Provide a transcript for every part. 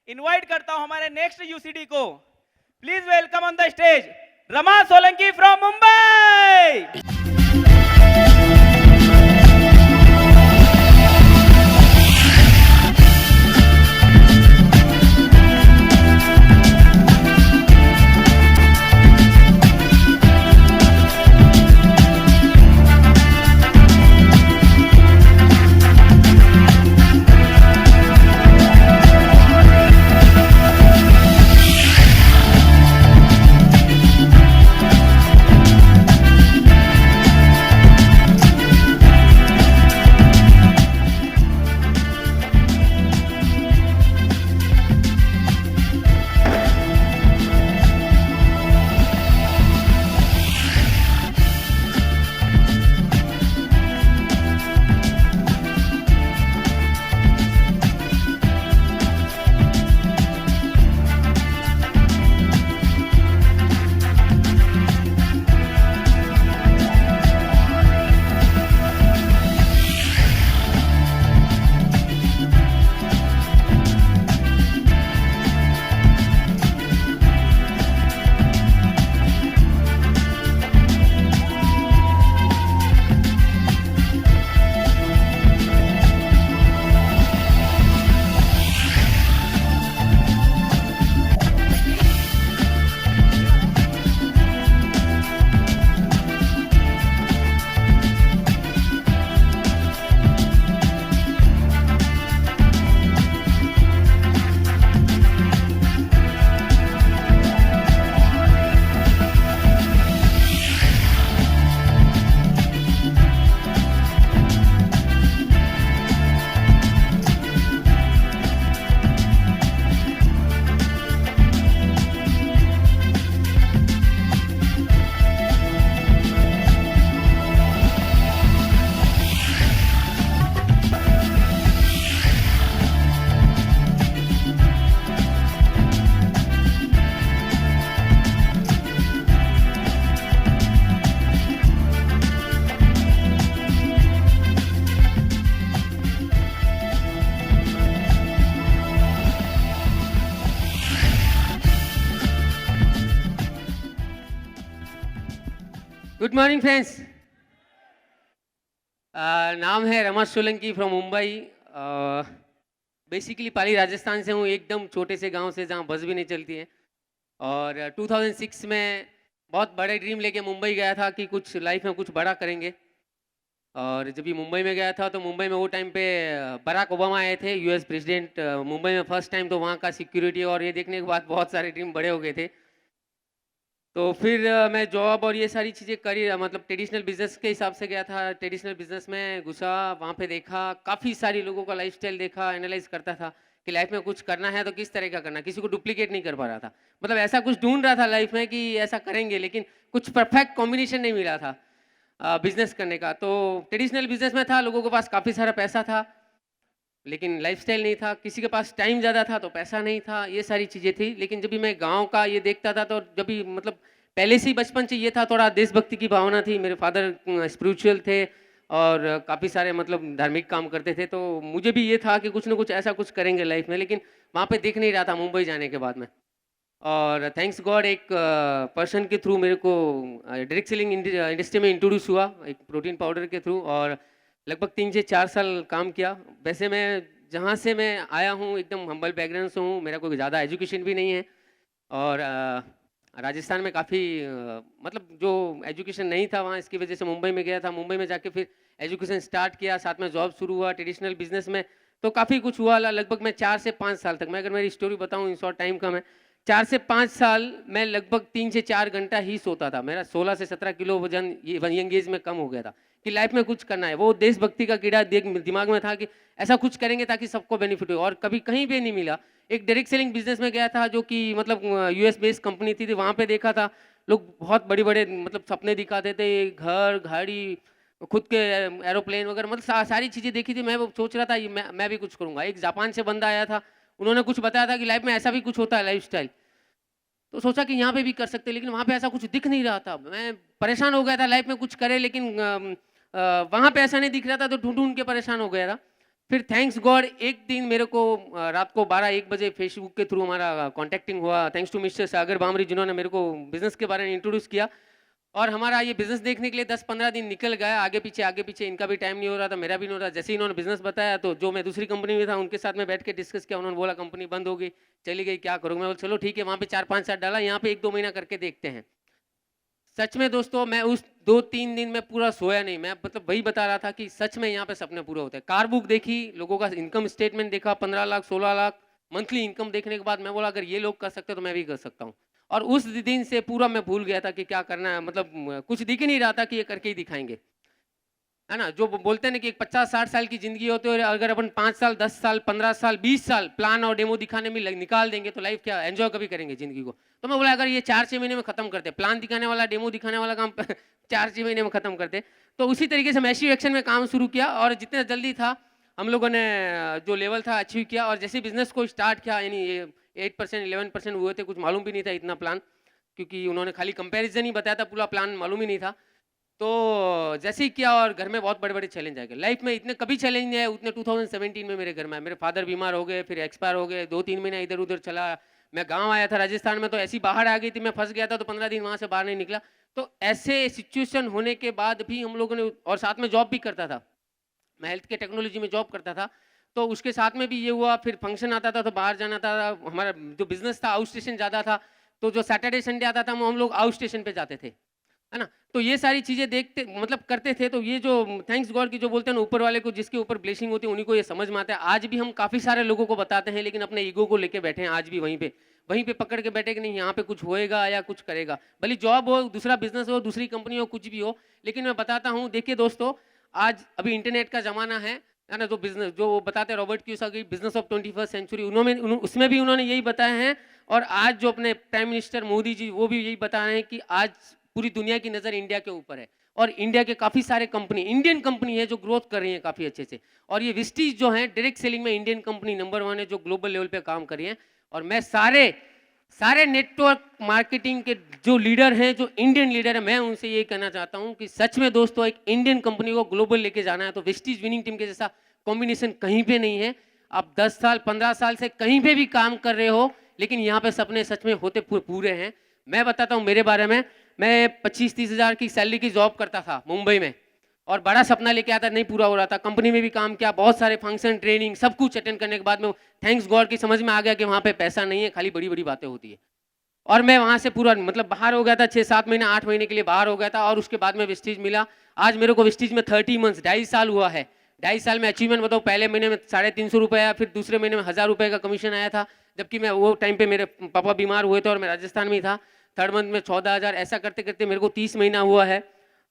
Invite करता हूं हमारे नेक्स्ट यूसीडी को। Please welcome on the stage Rama Solanki from Mumbai. Good morning friends. नाम है रमा सोलंकी फ्रॉम मुंबई। बेसिकली पाली राजस्थान से हूँ, एकदम छोटे से गांव से जहाँ बस भी नहीं चलती है। और 2006 में बहुत बड़े ड्रीम लेके मुंबई गया था कि कुछ लाइफ में कुछ बड़ा करेंगे। और जब ये मुंबई में गया था तो मुंबई में वो टाइम पे बराक ओबामा आए थे, यूएस प्रेसिडेंट। मुंबई में फर्स्ट टाइम, तो वहाँ का सिक्योरिटी और ये देखने के बाद बहुत सारे ड्रीम बड़े हो गए थे। तो फिर मैं जॉब और ये सारी चीज़ें करी, मतलब ट्रेडिशनल बिजनेस के हिसाब से गया था। ट्रेडिशनल बिजनेस में घुसा, वहाँ पे देखा काफ़ी सारी लोगों का लाइफस्टाइल देखा, एनालाइज करता था कि लाइफ में कुछ करना है तो किस तरह का करना, किसी को डुप्लीकेट नहीं कर पा रहा था। मतलब ऐसा कुछ ढूंढ रहा था लाइफ में कि ऐसा करेंगे, लेकिन कुछ परफेक्ट कॉम्बिनेशन नहीं मिला था बिजनेस करने का। तो ट्रेडिशनल बिजनेस में था, लोगों के पास काफ़ी सारा पैसा था लेकिन लाइफस्टाइल नहीं था, किसी के पास टाइम ज़्यादा था तो पैसा नहीं था, ये सारी चीज़ें थी। लेकिन जब भी मैं गांव का ये देखता था तो जब भी मतलब पहले से ही बचपन से ये था, थोड़ा देशभक्ति की भावना थी। मेरे फादर स्पिरिचुअल थे और काफ़ी सारे मतलब धार्मिक काम करते थे, तो मुझे भी ये था कि कुछ ना कुछ ऐसा कुछ करेंगे लाइफ में। लेकिन वहाँ पे दिख नहीं रहा था मुंबई जाने के बाद में। और थैंक्स गॉड एक पर्सन के थ्रू मेरे को डायरेक्ट सेलिंग इंडस्ट्री में इंट्रोड्यूस हुआ, एक प्रोटीन पाउडर के थ्रू। और लगभग 3 से 4 साल काम किया। वैसे मैं जहाँ से मैं आया हूँ एकदम हम्बल बैकग्राउंड से हूँ, मेरा कोई ज़्यादा एजुकेशन भी नहीं है। और राजस्थान में काफ़ी मतलब जो एजुकेशन नहीं था वहाँ, इसकी वजह से मुंबई में गया था। मुंबई में जाके फिर एजुकेशन स्टार्ट किया, साथ में जॉब शुरू हुआ ट्रेडिशनल बिजनेस में। तो काफ़ी कुछ हुआ। लगभग मैं 4 से 5 साल तक, मैं अगर मेरी स्टोरी बताऊँ इन शॉर्ट टाइम का, मैं 4 से 5 साल मैं लगभग 3 से 4 घंटा ही सोता था। मेरा 16 से 17 किलो वजन यंग एज में कम हो गया था कि लाइफ में कुछ करना है। वो देशभक्ति का कीड़ा दिमाग में था कि ऐसा कुछ करेंगे ताकि सबको बेनिफिट हो। और कभी कहीं पे नहीं मिला। एक डायरेक्ट सेलिंग बिजनेस में गया था जो कि मतलब यूएस बेस्ड कंपनी थी, वहाँ पे देखा था लोग बहुत बड़े बड़े मतलब सपने दिखाते थे, घर गाड़ी खुद के एरोप्लेन वगैरह, मतलब सारी चीज़ें देखी थी। मैं वो सोच रहा था मैं भी कुछ करूँगा। एक जापान से बंदा आया था, उन्होंने कुछ बताया था कि लाइफ में ऐसा भी कुछ होता है लाइफस्टाइल। तो सोचा कि यहाँ पे भी कर सकते, लेकिन वहाँ पे ऐसा कुछ दिख नहीं रहा था। मैं परेशान हो गया था लाइफ में कुछ करे, लेकिन वहाँ पे ऐसा नहीं दिख रहा था, तो ढूंढ ढूंढ के परेशान हो गया था। फिर थैंक्स गॉड एक दिन मेरे को रात को 12-1 बजे फेसबुक के थ्रू हमारा कॉन्टेक्टिंग हुआ, थैंक्स टू मिस्टर सागर बामरी, जिन्होंने मेरे को बिजनेस के बारे में इंट्रोड्यूस किया। और हमारा ये बिजनेस देखने के लिए 10-15 दिन निकल गया, आगे पीछे इनका भी टाइम नहीं हो रहा था, मेरा भी नहीं हो रहा। जैसे ही इन्होंने बिजनेस बताया तो जो मैं दूसरी कंपनी में था उनके साथ में बैठ के डिस्कस किया। उन्होंने बोला कंपनी बंद हो गई, चली गई, क्या करूँगा। मैं बोला चलो ठीक है, वहाँ पे 4-5 साल डाला, यहाँ पे 1-2 महीना करके देखते हैं। सच में दोस्तों मैं उस 2-3 दिन में पूरा सोया नहीं। मैं मतलब वही बता रहा था कि सच में यहाँ पे सपने पूरे होते हैं। कार बुक देखी, लोगों का इनकम स्टेटमेंट देखा, 15 लाख 16 लाख मंथली इनकम देखने के बाद मैं बोला अगर ये लोग कर सकते तो मैं भी कर सकता हूँ। और उस दिन से पूरा मैं भूल गया था कि क्या करना है, मतलब कुछ दिख ही नहीं रहा था कि ये करके ही दिखाएंगे, है ना। जो बोलते हैं ना कि एक 50-60 साल की जिंदगी होती है, अगर अपन 5 साल 10 साल 15 साल 20 साल प्लान और डेमो दिखाने में निकाल देंगे तो लाइफ क्या एंजॉय कभी करेंगे जिंदगी को। तो मैं बोला अगर ये 4-6 महीने में खत्म करते, प्लान दिखाने वाला डेमो दिखाने वाला काम 4-6 महीने में खत्म करते, तो उसी तरीके से मैसिव एक्शन में काम शुरू किया। और जितना जल्दी था हम लोगों ने जो लेवल था अचीव किया। और जैसे बिजनेस को स्टार्ट किया, यानी 8% 11% हुए थे, कुछ मालूम भी नहीं था इतना प्लान, क्योंकि उन्होंने खाली कंपैरिजन ही बताया था, पूरा प्लान मालूम ही नहीं था। तो जैसे ही किया और घर में बहुत बड़े बड़े चैलेंज आ गए। लाइफ में इतने कभी चैलेंज नहीं आए उतने 2017 में मेरे घर में आए। मेरे फादर बीमार हो गए, फिर एक्सपायर हो गए, 2-3 महीने इधर उधर चला। मैं गांव आया था राजस्थान में, तो ऐसी बाहर आ गई थी, मैं फंस गया था, तो 15 दिन वहां से बाहर नहीं निकला। तो ऐसे सिचुएशन होने के बाद भी हम लोगों ने, और साथ में जॉब भी करता था, मैं हेल्थ के टेक्नोलॉजी में जॉब करता था, तो उसके साथ में भी ये हुआ। फिर फंक्शन आता था तो बाहर जाना था। हमारा जो बिजनेस था आउट स्टेशन ज़्यादा था, तो जो सैटरडे संडे आता था हम लोग आउट स्टेशन पे जाते थे, है ना। तो ये सारी चीज़ें देखते मतलब करते थे। तो ये जो थैंक्स गॉड की जो बोलते हैं ना, ऊपर वाले को जिसके ऊपर ब्लेसिंग होती है उन्हीं को ये समझ में आता है। आज भी हम काफ़ी सारे लोगों को बताते हैं, लेकिन अपने ईगो को लेके बैठे हैं आज भी वहीं पे पकड़ के बैठे कि नहीं यहाँ पे कुछ होएगा या कुछ करेगा, भले जॉब हो, दूसरा बिजनेस हो, दूसरी कंपनी हो, कुछ भी हो। लेकिन मैं बताता हूँ, देखिए दोस्तों, आज अभी इंटरनेट का ज़माना है ना। जो बिजनेस जो वो बताते हैं Robert Kiyosaki, business of 21st century, उसमें भी उन्होंने यही बताया है। और आज जो अपने प्राइम मिनिस्टर मोदी जी वो भी यही बता रहे हैं कि आज पूरी दुनिया की नज़र इंडिया के ऊपर है। और इंडिया के काफ़ी सारे कंपनी, इंडियन कंपनी है जो ग्रोथ कर रही है काफ़ी अच्छे से। और ये विस्टीज जो है डायरेक्ट सेलिंग में इंडियन कंपनी नंबर 1 है, जो ग्लोबल लेवल पे काम कर रही है। और मैं सारे नेटवर्क मार्केटिंग के जो लीडर हैं, जो इंडियन लीडर है, मैं उनसे ये कहना चाहता हूं कि सच में दोस्तों एक इंडियन कंपनी को ग्लोबल लेके जाना है तो विस्टीज विनिंग टीम के जैसा कॉम्बिनेशन कहीं पे नहीं है। आप 10 साल 15 साल से कहीं पे भी काम कर रहे हो, लेकिन यहाँ पे सपने सच में होते पूरे हैं। मैं बताता हूँ मेरे बारे में, मैं 25-30 हज़ार की सैलरी की जॉब करता था मुंबई में, और बड़ा सपना लेके आता, नहीं पूरा हो रहा था। कंपनी में भी काम किया, बहुत सारे फंक्शन ट्रेनिंग सब कुछ अटेंड करने के बाद में थैंक्स गॉड की समझ में आ गया कि वहाँ पे पैसा नहीं है, खाली बड़ी बड़ी बातें होती है। और मैं वहाँ से पूरा मतलब बाहर हो गया था, 6-7 महीने 8 महीने के लिए बाहर हो गया था। और उसके बाद में विस्टीज मिला। आज मेरे को विस्टीज में 30 मंथ्स 2.5 साल हुआ है। 2.5 साल में अचीवमेंट बताओ, पहले महीने में 350 रुपये आया, फिर दूसरे महीने में 1000 रुपये का कमीशन आया था, जबकि मैं वो टाइम पे मेरे पापा बीमार हुए थे और मैं राजस्थान में ही था। 3rd मंथ में 14,000, ऐसा करते करते मेरे को 30 महीना हुआ है।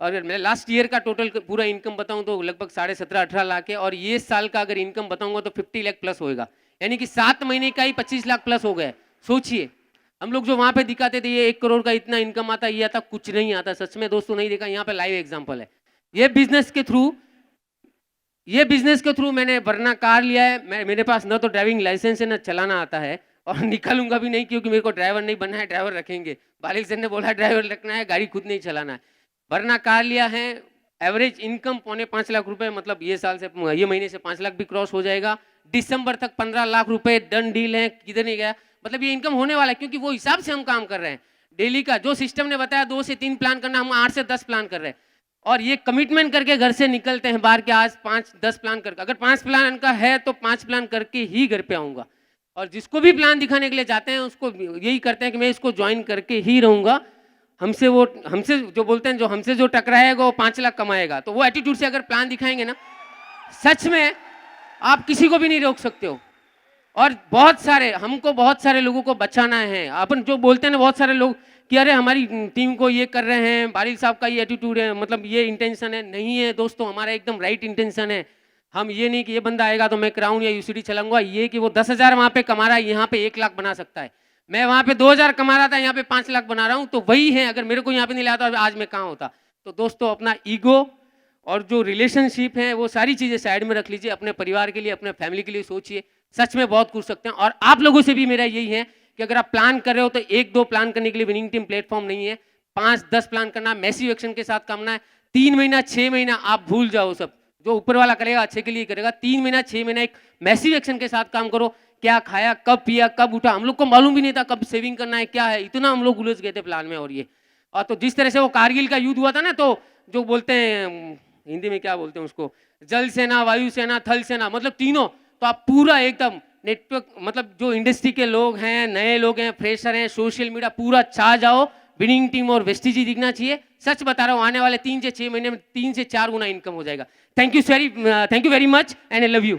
और मेरे लास्ट ईयर का टोटल पूरा इनकम बताऊं तो लगभग 17.5-18 लाख है। और ये साल का अगर इनकम बताऊंगा तो 50 लाख प्लस होएगा, यानी कि 7 महीने का ही 25 लाख प्लस हो गए। सोचिए, हम लोग जो वहां पे दिखाते थे ये 1 करोड़ का इतना इनकम आता, ये आता, कुछ नहीं आता। सच में दोस्तों नहीं देखा, यहाँ पे लाइव एग्जाम्पल है। ये बिजनेस के थ्रू मैंने वरना कार लिया है। मेरे पास न तो ड्राइविंग लाइसेंस है, न चलाना आता है, और निकालूंगा भी नहीं, क्योंकि मेरे को ड्राइवर नहीं बनना है। ड्राइवर रखेंगे, बालिक सर ने बोला ड्राइवर रखना है, गाड़ी खुद नहीं चलाना है। वरना कार लिया है, एवरेज इनकम 4.5 लाख रुपए, मतलब ये साल से ये महीने से 5 लाख भी क्रॉस हो जाएगा। दिसंबर तक 15 लाख रुपए डन डील है, किधर नहीं गया। मतलब ये इनकम होने वाला है, क्योंकि वो हिसाब से हम काम कर रहे हैं। डेली का जो सिस्टम ने बताया 2 से 3 प्लान करना, हम 8 से 10 प्लान कर रहे हैं। और ये कमिटमेंट करके घर से निकलते हैं बाहर के, आज 5-10 प्लान करके, अगर 5 प्लान का है तो 5 प्लान करके ही घर पे आऊंगा। और जिसको भी प्लान दिखाने के लिए जाते हैं उसको यही करते हैं कि मैं इसको ज्वाइन करके ही रहूंगा। हमसे जो बोलते हैं, जो हमसे जो टकराएगा वो 5 लाख कमाएगा। तो वो एटीट्यूड से अगर प्लान दिखाएंगे ना, सच में आप किसी को भी नहीं रोक सकते हो। और हमको बहुत सारे लोगों को बचाना है। अपन जो बोलते हैं ना, बहुत सारे लोग कि अरे हमारी टीम को ये कर रहे हैं, बारिक साहब का ये एटीट्यूड है, मतलब ये इंटेंशन है। नहीं है दोस्तों, हमारा एकदम राइट इंटेंशन है। हम ये नहीं कि ये बंदा आएगा तो मैं क्राउन या यूसीडी चलाऊंगा, ये कि वो 10,000 वहाँ पे कमा रहा है, यहाँ पे 1 लाख बना सकता है। मैं वहाँ पे 2,000 कमा रहा था, यहाँ पे 5 लाख बना रहा हूँ। तो वही है, अगर मेरे को यहाँ पे नहीं लाता आज मैं कहाँ होता। तो दोस्तों अपना ईगो और जो रिलेशनशिप है वो सारी चीज़ें साइड में रख लीजिए, अपने परिवार के लिए, अपने फैमिली के लिए सोचिए। सच में बहुत कुछ सकते हैं। और आप लोगों से भी मेरा यही है कि अगर आप प्लान कर रहे हो तो 1-2 प्लान करने के लिए विनिंग टीम प्लेटफॉर्म नहीं है, 5-10 प्लान करना, मैसिव एक्शन के साथ करना है। 3 महीना 6 महीना आप भूल जाओ सब, जो ऊपर वाला करेगा अच्छे के लिए करेगा। 3 महीना 6 महीना एक मैसिव एक्शन के साथ काम करो। क्या खाया, कब पिया, कब उठा, हम लोग को मालूम भी नहीं था कब सेविंग करना है, क्या है, इतना हम लोग उलझ गए थे प्लान में। और ये और तो जिस तरह से वो कारगिल का युद्ध हुआ था ना, तो जो बोलते हैं हिंदी में क्या बोलते हैं उसको, जल सेना, वायु सेना, थल सेना, मतलब तीनों। तो आप पूरा एकदम नेटवर्क, मतलब जो इंडस्ट्री के लोग हैं, नए लोग हैं, फ्रेशर हैं, सोशल मीडिया पूरा छा जाओ। विनिंग टीम और वेस्टीज ही दिखना चाहिए। सच बता रहा हूँ, आने वाले 3 से 6 महीने में 3 से 4 गुना इनकम हो जाएगा। Thank you very much and I love you.